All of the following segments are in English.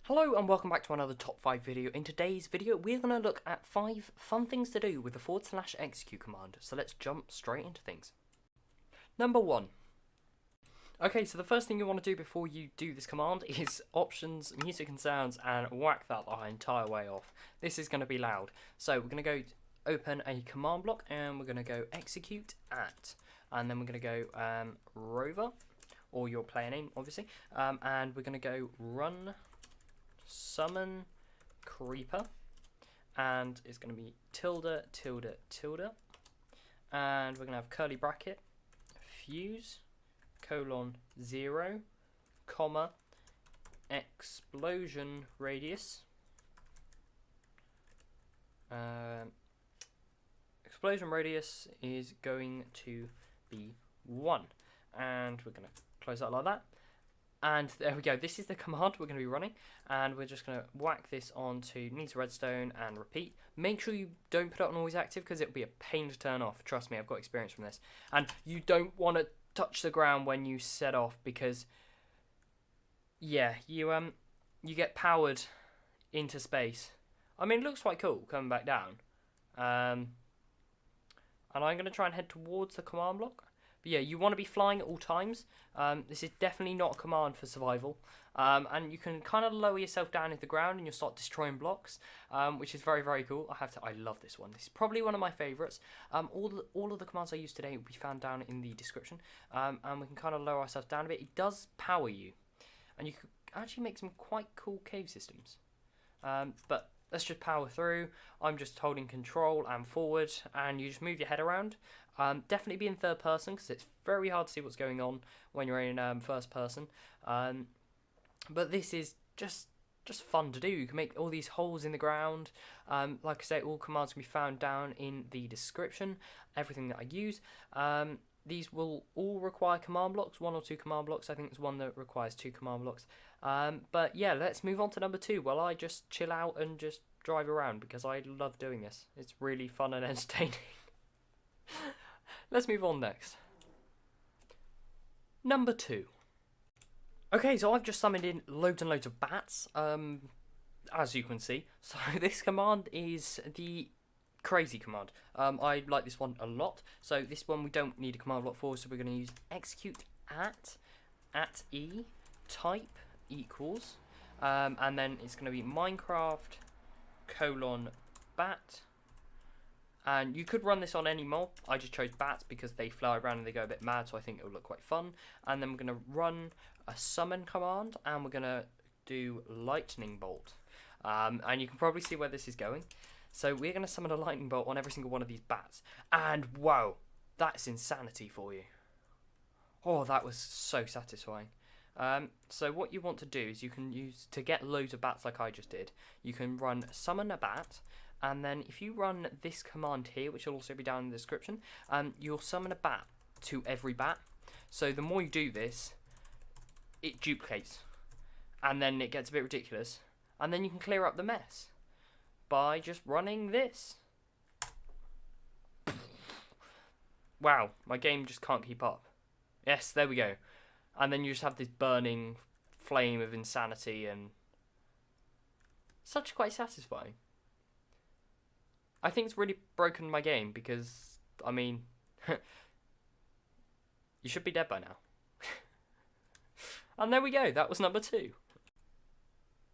Hello and welcome back to another top 5 video. In today's video we're going to look at 5 fun things to do with the /execute command. So let's jump straight into things. Number 1. Okay, so the first thing you want to do before you do this command is options, music and sounds, and whack that the entire way off. This is going to be loud. So we're going to go open a command block and we're going to go execute at, and then we're going to go Rover, or your player name obviously, and we're going to go run summon creeper, and it's going to be tilde tilde tilde, and we're going to have curly bracket fuse :0, comma, explosion radius, explosion radius is going to be 1, and we're going to close that like that. And there we go, this is the command we're going to be running, and we're just going to whack this onto needs redstone and repeat. Make sure you don't put it on always active because it'll be a pain to turn off. Trust me, I've got experience from this. And you don't want to touch the ground when you set off because, yeah, you get powered into space. I mean, it looks quite cool coming back down. And I'm going to try and head towards the command block. But yeah, you want to be flying at all times. This is definitely not a command for survival. And you can kind of lower yourself down into the ground and you'll start destroying blocks, which is very, very cool. I love this one. This is probably one of my favourites. All of the commands I use today will be found down in the description. And we can kind of lower ourselves down a bit. It does power you. And you can actually make some quite cool cave systems. But let's just power through. I'm just holding control and forward, and you just move your head around. Definitely be in third person because it's very hard to see what's going on when you're in first person. But this is just fun to do. You can make all these holes in the ground. Like I say, all commands can be found down in the description. Everything that I use. These will all require command blocks, 1 or 2 command blocks. I think there's one that requires 2 command blocks. But yeah, let's move on to number 2 while I just chill out and just drive around because I love doing this. It's really fun and entertaining. Let's move on next. Number 2. Okay, so I've just summoned in loads and loads of bats, as you can see. So this command is the crazy command. I like this one a lot. So this one we don't need a command block for, so we're going to use execute at e type equals, and then it's going to be Minecraft : bat. And you could run this on any mob. I just chose bats because they fly around and they go a bit mad, so I think it will look quite fun. And then we're going to run a summon command, and we're going to do lightning bolt. And you can probably see where this is going. So we're going to summon a lightning bolt on every single one of these bats. And wow, that's insanity for you. Oh, that was so satisfying. So what you want to do is you can use, to get loads of bats like I just did, you can run summon a bat. And then if you run this command here, which will also be down in the description, you'll summon a bat to every bat. So the more you do this, it duplicates. And then it gets a bit ridiculous. And then you can clear up the mess by just running this. Wow, my game just can't keep up. Yes, there we go. And then you just have this burning flame of insanity, and such quite satisfying. I think it's really broken my game because, I mean, you should be dead by now. And there we go, that was number 2.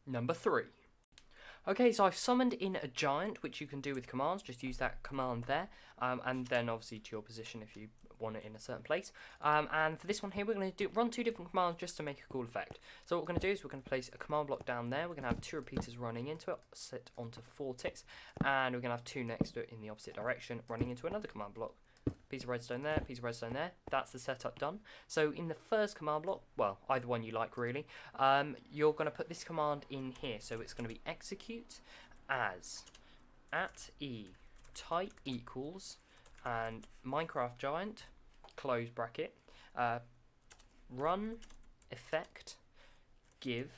Number 3. Okay, so I've summoned in a giant, which you can do with commands. Just use that command there, and then obviously to your position if you want it in a certain place. And for this one here, we're going to run 2 different commands just to make a cool effect. So what we're going to do is we're going to place a command block down there. We're going to have 2 repeaters running into it, set onto 4 ticks, and we're going to have 2 next to it in the opposite direction, running into another command block. Piece of redstone there, piece of redstone there. That's the setup done. So in the first command block, well, either one you like really, you're going to put this command in here. So it's going to be execute as at e type equals, and Minecraft giant, close bracket, run effect give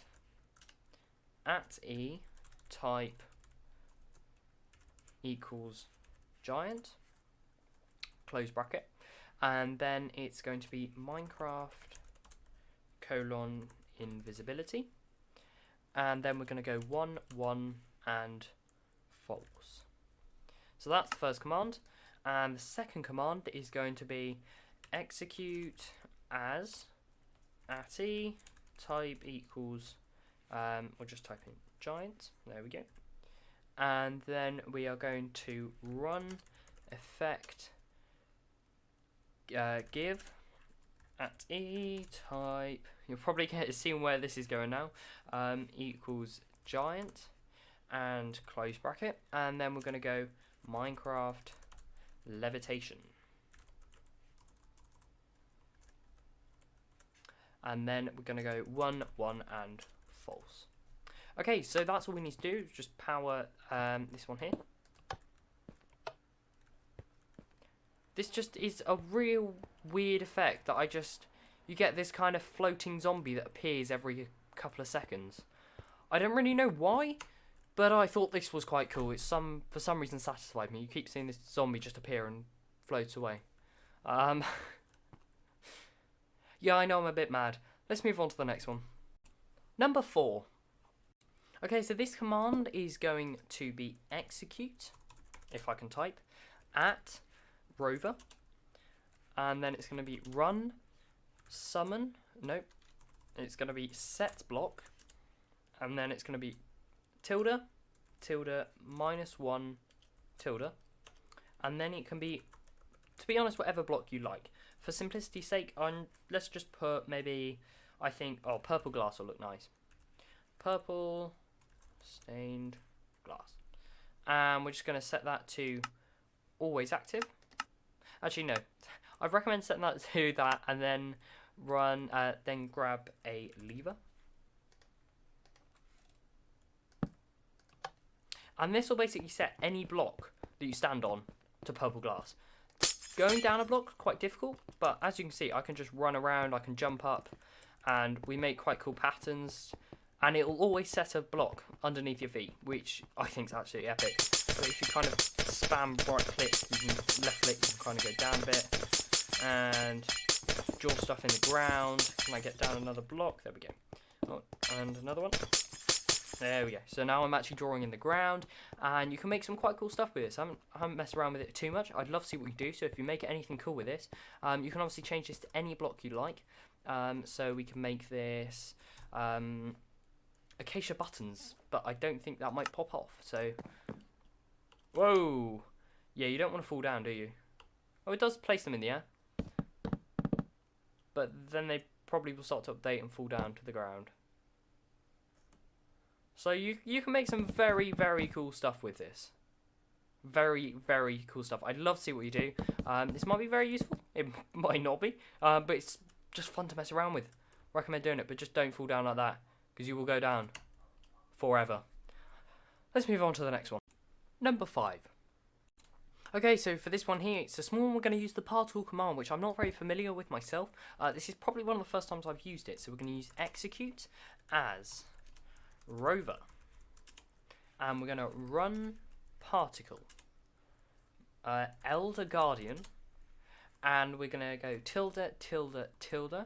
at e type equals giant, close bracket, and then it's going to be Minecraft : invisibility, and then we're going to go 1, 1, and false. So that's the first command, and the second command is going to be execute as @e type equals, we'll just type in giant, there we go, and then we are going to run effect give @e type, you'll probably get seeing where this is going now, equals giant and close bracket, and then we're going to go Minecraft levitation, and then we're going to go 1, 1, and false. Okay, so that's all we need to do, just power this one here. This just is a real weird effect that you get this kind of floating zombie that appears every couple of seconds. I don't really know why, but I thought this was quite cool. It's for some reason satisfied me. You keep seeing this zombie just appear and float away. Yeah, I know I'm a bit mad. Let's move on to the next one. Number 4. Okay, so this command is going to be execute, if I can type, @Rover, and then it's going to be run summon, nope, it's going to be setblock, and then it's going to be tilde, tilde, -1, tilde, and then it can be, to be honest, whatever block you like. For simplicity's sake, let's just put maybe, I think, purple glass will look nice. Purple stained glass. And we're just going to set that to always active. Actually, no. I'd recommend setting that to that, and then then grab a lever. And this will basically set any block that you stand on to purple glass. Going down a block, quite difficult, but as you can see, I can just run around, I can jump up, and we make quite cool patterns, and it will always set a block underneath your feet, which I think is absolutely epic. So if you kind of spam right click, you can left click, you can kind of go down a bit, and draw stuff in the ground. Can I get down another block? There we go. Oh, and another one. There we go. So now I'm actually drawing in the ground, and you can make some quite cool stuff with this. I haven't messed around with it too much. I'd love to see what you do. So if you make anything cool with this, you can obviously change this to any block you like. So we can make this acacia buttons, but I don't think that might pop off. So, whoa, yeah, you don't want to fall down, do you? Oh, it does place them in the air, but then they probably will start to update and fall down to the ground. So you can make some very, very cool stuff with this. Very, very cool stuff. I'd love to see what you do. This might be very useful. It might not be. But it's just fun to mess around with. Recommend doing it, but just don't fall down like that, because you will go down forever. Let's move on to the next one. Number 5. Okay, so for this one here, it's a small one. We're going to use the particle command, which I'm not very familiar with myself. This is probably one of the first times I've used it. So we're going to use execute as Rover, and we're going to run particle elder guardian, and we're going to go tilde, tilde, tilde,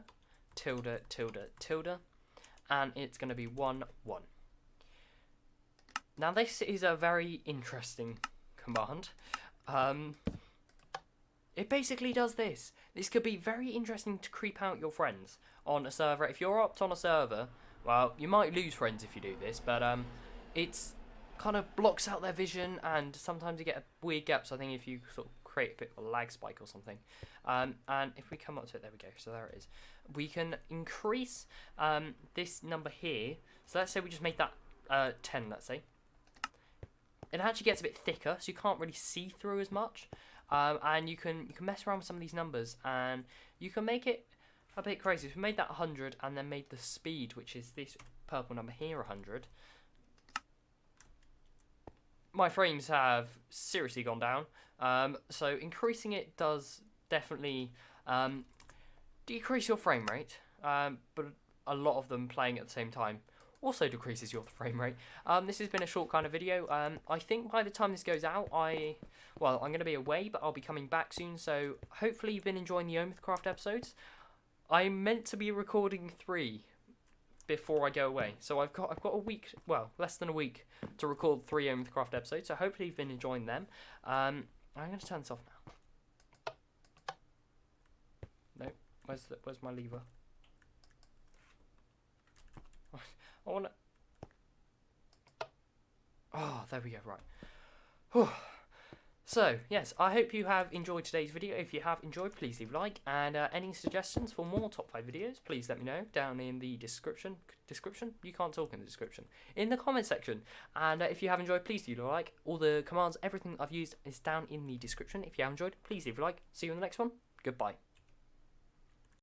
tilde, tilde, tilde, and it's going to be 1, 1. Now this is a very interesting command. It basically does this. This could be very interesting to creep out your friends on a server. If you're up on a server, well, you might lose friends if you do this, but it's kind of blocks out their vision, and sometimes you get weird gaps, I think, if you sort of create a bit of a lag spike or something. And if we come up to it, there we go, so there it is. We can increase this number here. So let's say we just made that 10, let's say. It actually gets a bit thicker, so you can't really see through as much. And you can mess around with some of these numbers, and you can make it a bit crazy. If we made that 100 and then made the speed, which is this purple number here, 100, my frames have seriously gone down. So increasing it does definitely decrease your frame rate, but a lot of them playing at the same time also decreases your frame rate. This has been a short kind of video. I think by the time this goes out, I'm going to be away, but I'll be coming back soon, so hopefully you've been enjoying the Omithcraft episodes. I'm meant to be recording 3, before I go away. So I've got a week, well, less than a week to record 3 Craft episodes. So hopefully you've been enjoying them. I'm going to turn this off now. No, where's my lever? I want to. Oh, there we go. Right. Whew. So, yes, I hope you have enjoyed today's video. If you have enjoyed, please leave a like. And any suggestions for more top 5 videos, please let me know down in the description. You can't talk in the description. In the comment section. And if you have enjoyed, please leave a like. All the commands, everything I've used is down in the description. If you have enjoyed, please leave a like. See you in the next one. Goodbye.